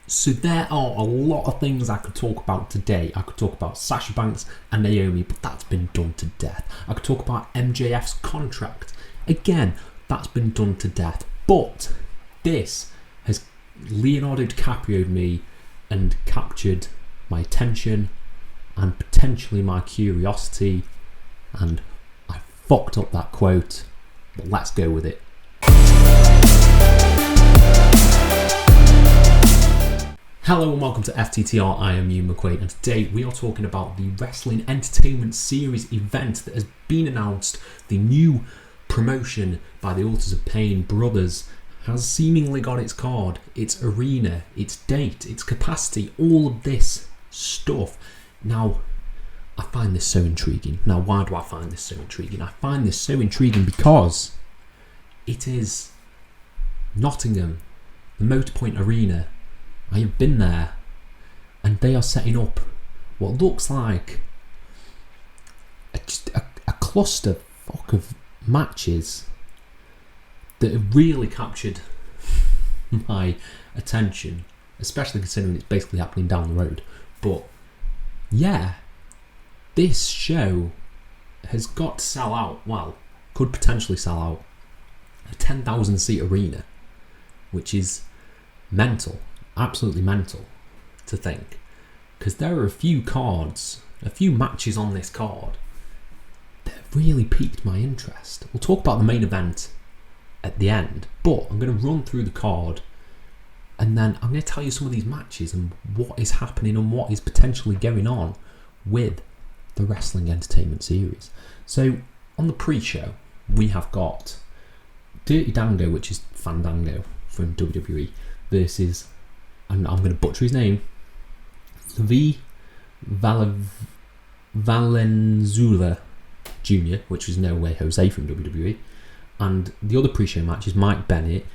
So there are a lot of things I could talk about today. I could talk about Sasha Banks and Naomi, but that's been done to death. I could talk about MJF's contract. Again, that's been done to death. But this has Leonardo DiCaprio'd me and captured my attention and potentially my curiosity, and I fucked up that quote, but let's go with it. Hello and welcome to FTTR, I am Ewan McQuaid, and today we are talking about the Wrestling Entertainment Series event that has been announced. The new promotion by the Authors of Pain brothers has seemingly got its card, its arena, its date, its capacity, all of this stuff. Now, I find this so intriguing. Now, why do I find this so intriguing? I find this so intriguing because it is Nottingham, the Motorpoint Arena. I have been there, and they are setting up what looks like a cluster of matches that have really captured my attention, especially considering it's basically happening down the road. But yeah, this show has got to sell out, well, could potentially sell out a 10,000 seat arena, which is mental. Absolutely mental to think, because there are a few matches on this card that have really piqued my interest. We'll talk about the main event at the end, but I'm going to run through the card and then I'm going to tell you some of these matches and what is happening and what is potentially going on with the Wrestling Entertainment Series. So on the pre-show we have got Dirty Dango, which is Fandango from WWE, versus, and I'm going to butcher his name, Valenzuela Jr., which is No Way Jose from WWE. And the other pre-show match is Mike Bennett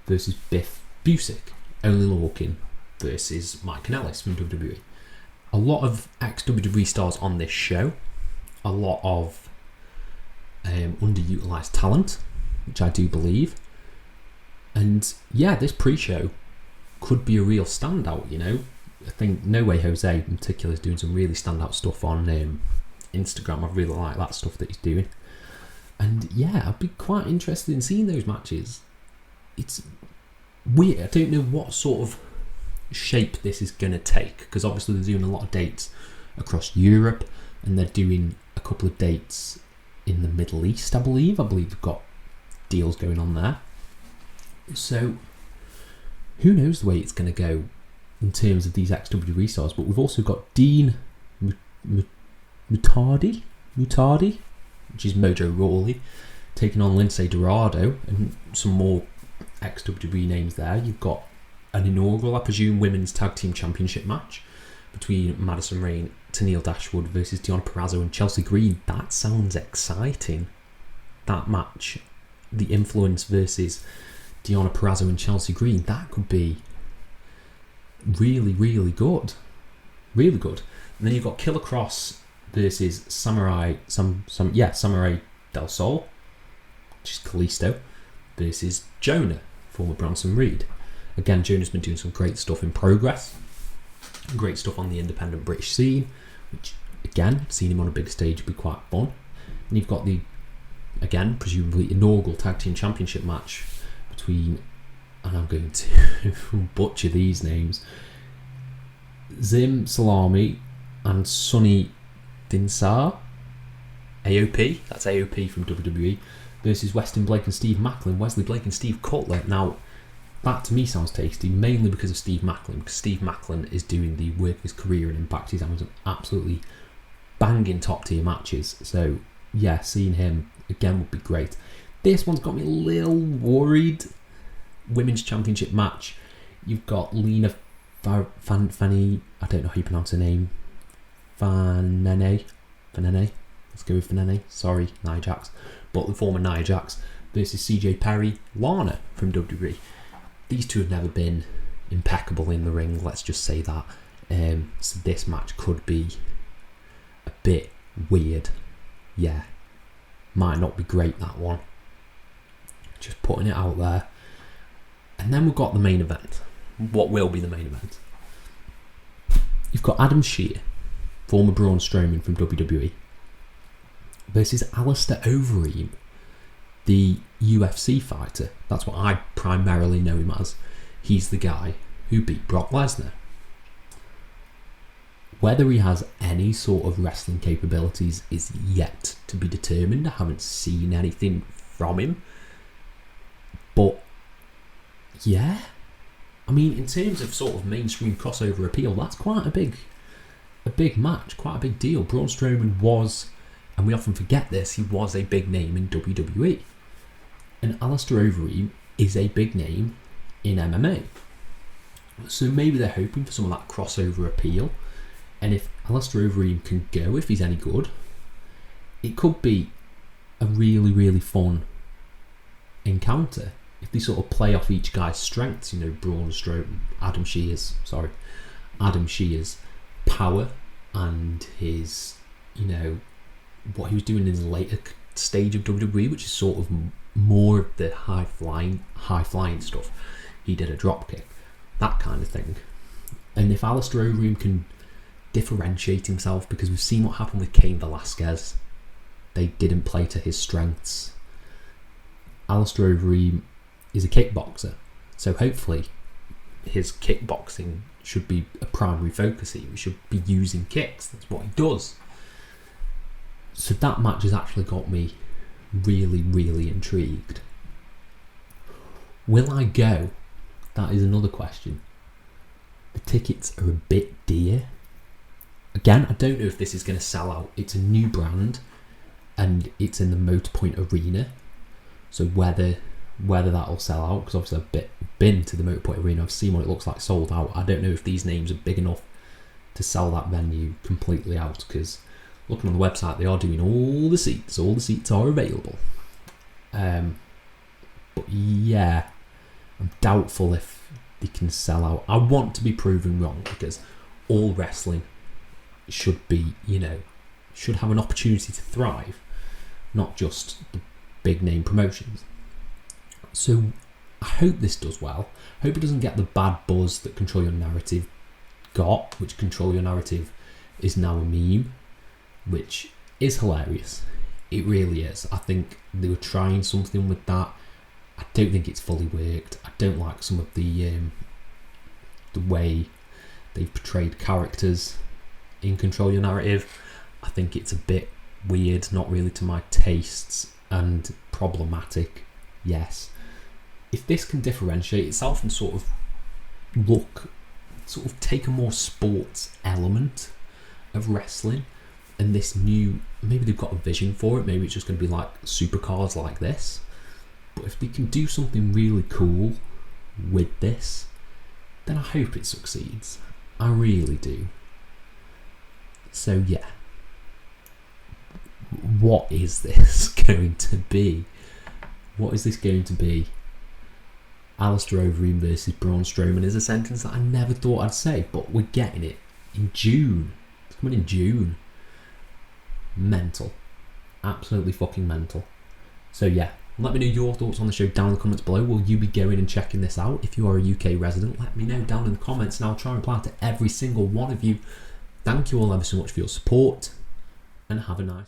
versus Biff Busick. Only Lorcan versus Mike Kanellis from WWE. A lot of ex-WWE stars on this show. A lot of underutilized talent, which I do believe. And yeah, this pre-show could be a real standout, you know. I think No Way Jose in particular is doing some really standout stuff on Instagram. I really like that stuff that he's doing. And yeah, I'd be quite interested in seeing those matches. It's weird. I don't know what sort of shape this is going to take, because obviously they're doing a lot of dates across Europe and they're doing a couple of dates in the Middle East, I believe. I believe they've got deals going on there. So who knows the way it's going to go in terms of these ex-WWE stars. But we've also got Dean Mutardi, which is Mojo Rawley, taking on Lindsay Dorado, and some more ex-WWE names there. You've got an inaugural, I presume, Women's Tag Team Championship match between Madison Rayne, Tenille Dashwood versus Deonna Purrazzo and Chelsea Green. That sounds exciting. That match, the Influence versus Deonna Purrazzo and Chelsea Green, that could be really, really good. Really good. And then you've got Killer Cross versus Samurai Del Sol, which is Kalisto, versus Jonah, former Bronson Reed. Again, Jonah's been doing some great stuff in Progress, great stuff on the independent British scene, which, again, seeing him on a big stage would be quite fun. And you've got the, again, presumably inaugural Tag Team Championship match between, and I'm going to butcher these names, Zim Salami and Sonny Dinsar, AOP, that's AOP from WWE, versus Weston Blake and Steve Macklin, Wesley Blake and Steve Cutler. Now, that to me sounds tasty, mainly because of Steve Macklin, because Steve Macklin is doing the work of his career in Impact. He's having some absolutely banging top tier matches. So yeah, seeing him again would be great. This one's got me a little worried. Women's Championship match. You've got Lena Fanny, I don't know how you pronounce her name. Fanene. Let's go with Fanene. Sorry, Nia Jax. But the former Nia Jax versus CJ Perry, Lana from WWE. These two have never been impeccable in the ring, let's just say that. So this match could be a bit weird. Yeah. Might not be great, that one. Just putting it out there. And then we've got the main event. what will be the main event. You've got Adam Shear, former Braun Strowman from WWE, versus Alistair Overeem, the UFC fighter. That's what I primarily know him as. He's the guy who beat Brock Lesnar. Whether he has any sort of wrestling capabilities is yet to be determined. I haven't seen anything from him. But, yeah. I mean, in terms of sort of mainstream crossover appeal, that's quite a big match, quite a big deal. Braun Strowman was, and we often forget this, he was a big name in WWE. And Alistair Overeem is a big name in MMA. So maybe they're hoping for some of that crossover appeal. And if Alistair Overeem can go, if he's any good, it could be a really, really fun encounter. If they sort of play off each guy's strengths, you know, Braun Strowman, Adam Shear's power and his, you know, what he was doing in the later stage of WWE, which is sort of more of the high flying stuff. He did a dropkick, that kind of thing. And if Alistair Overeem can differentiate himself, because we've seen what happened with Cain Velasquez, they didn't play to his strengths. Alistair Overeem is a kickboxer, so hopefully his kickboxing should be a primary focus here. He should be using kicks, that's what he does. So that match has actually got me really, really intrigued. Will I go? That is another question. The tickets are a bit dear. Again, I don't know if this is going to sell out. It's a new brand and it's in the Motorpoint Arena. So whether that'll sell out, because obviously I've been to the Motorpoint Arena, I've seen what it looks like sold out. I don't know if these names are big enough to sell that venue completely out, because looking on the website, they are doing all the seats are available. But yeah, I'm doubtful if they can sell out. I want to be proven wrong, because all wrestling should be, you know, should have an opportunity to thrive, not just the big name promotions. So I hope this does well. I hope it doesn't get the bad buzz that Control Your Narrative got, which Control Your Narrative is now a meme, which is hilarious. It really is. I think they were trying something with that. I don't think it's fully worked. I don't like some of the way they've portrayed characters in Control Your Narrative. I think it's a bit weird, not really to my tastes, and problematic, yes. If this can differentiate itself and sort of take a more sports element of wrestling, and this new, maybe they've got a vision for it, maybe it's just going to be like supercars like this, but if they can do something really cool with this, then I hope it succeeds. I really do. So yeah, what is this going to be? What is this going to be? Alistair Overeem versus Braun Strowman is a sentence that I never thought I'd say, but we're getting it in June. It's coming in June. Mental. Absolutely fucking mental. So yeah, let me know your thoughts on the show down in the comments below. Will you be going and checking this out? If you are a UK resident, let me know down in the comments and I'll try and reply to every single one of you. Thank you all ever so much for your support, and have a nice